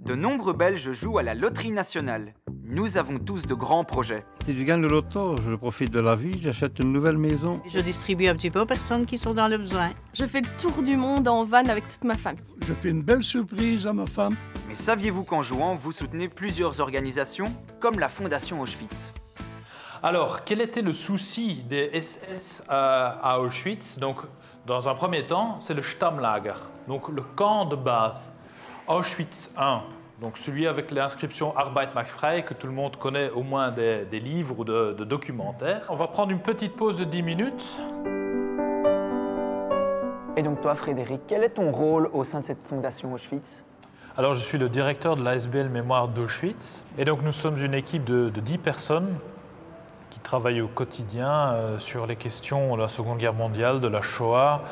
De nombreux Belges jouent à la loterie nationale. Nous avons tous de grands projets. Si je gagne le loto, je profite de la vie, j'achète une nouvelle maison. Je distribue un petit peu aux personnes qui sont dans le besoin. Je fais le tour du monde en van avec toute ma famille. Je fais une belle surprise à ma femme. Mais saviez-vous qu'en jouant, vous soutenez plusieurs organisations, comme la Fondation Auschwitz? Alors, quel était le souci des SS à Auschwitz? Donc, dans un premier temps, c'est le Stammlager, donc le camp de base. Auschwitz I, donc celui avec l'inscription Arbeit macht frei, que tout le monde connaît au moins des livres ou de documentaires. On va prendre une petite pause de 10 minutes. Et donc toi, Frédéric, quel est ton rôle au sein de cette fondation Auschwitz? Alors, je suis le directeur de l'ASBL Mémoire d'Auschwitz. Et donc, nous sommes une équipe de 10 personnes qui travaillent au quotidien sur les questions de la Seconde Guerre mondiale, de la Shoah,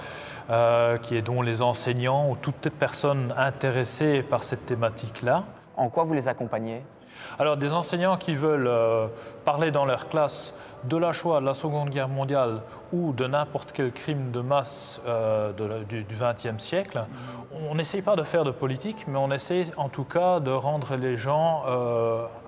dont les enseignants ou toute personne intéressée par cette thématique-là. En quoi vous les accompagnez? Alors, des enseignants qui veulent parler dans leur classe de la Shoah, de la Seconde Guerre mondiale ou de n'importe quel crime de masse du XXe siècle. On n'essaye pas de faire de politique, mais on essaie en tout cas de rendre les gens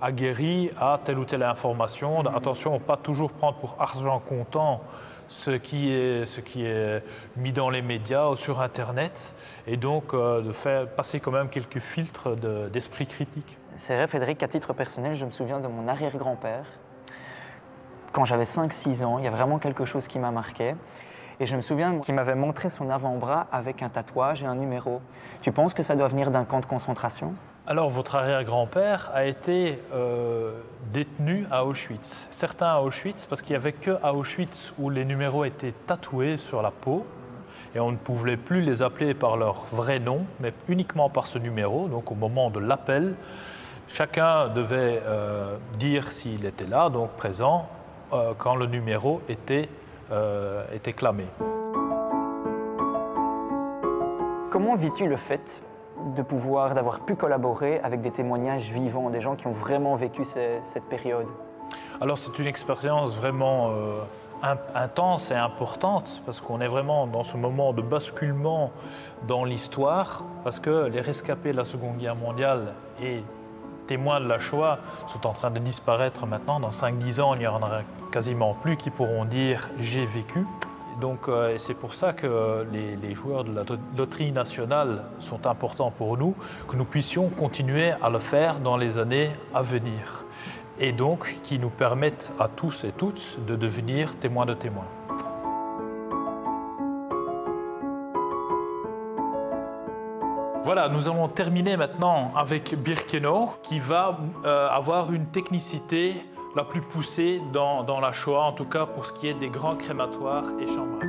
aguerris à telle ou telle information. Attention, pas toujours prendre pour argent comptant ce qui est mis dans les médias ou sur Internet, et donc de faire passer quand même quelques filtres d'esprit critique. C'est vrai, Frédéric, qu'à titre personnel, je me souviens de mon arrière-grand-père. Quand j'avais 5-6 ans, il y a vraiment quelque chose qui m'a marqué. Et je me souviens qu'il m'avait montré son avant-bras avec un tatouage et un numéro. Tu penses que ça doit venir d'un camp de concentration? Alors, votre arrière-grand-père a été détenu à Auschwitz. Certains à Auschwitz, parce qu'il n'y avait qu'à Auschwitz où les numéros étaient tatoués sur la peau. Et on ne pouvait plus les appeler par leur vrai nom, mais uniquement par ce numéro. Donc, au moment de l'appel, chacun devait dire s'il était là, donc présent, quand le numéro était clamé. Comment vis-tu le fait d'avoir pu collaborer avec des témoignages vivants, des gens qui ont vraiment vécu cette période? Alors c'est une expérience vraiment intense et importante, parce qu'on est vraiment dans ce moment de basculement dans l'histoire, parce que les rescapés de la Seconde Guerre mondiale et témoins de la Shoah sont en train de disparaître maintenant. Dans 5-10 ans, il n'y en aura quasiment plus qui pourront dire « j'ai vécu ». Donc, c'est pour ça que les joueurs de la loterie nationale sont importants pour nous, que nous puissions continuer à le faire dans les années à venir. Et donc, qui nous permettent à tous et toutes de devenir témoins de témoins. Voilà, nous allons terminer maintenant avec Birkenau, qui va avoir une technicité la plus poussée dans la Shoah, en tout cas pour ce qui est des grands crématoires et chambres.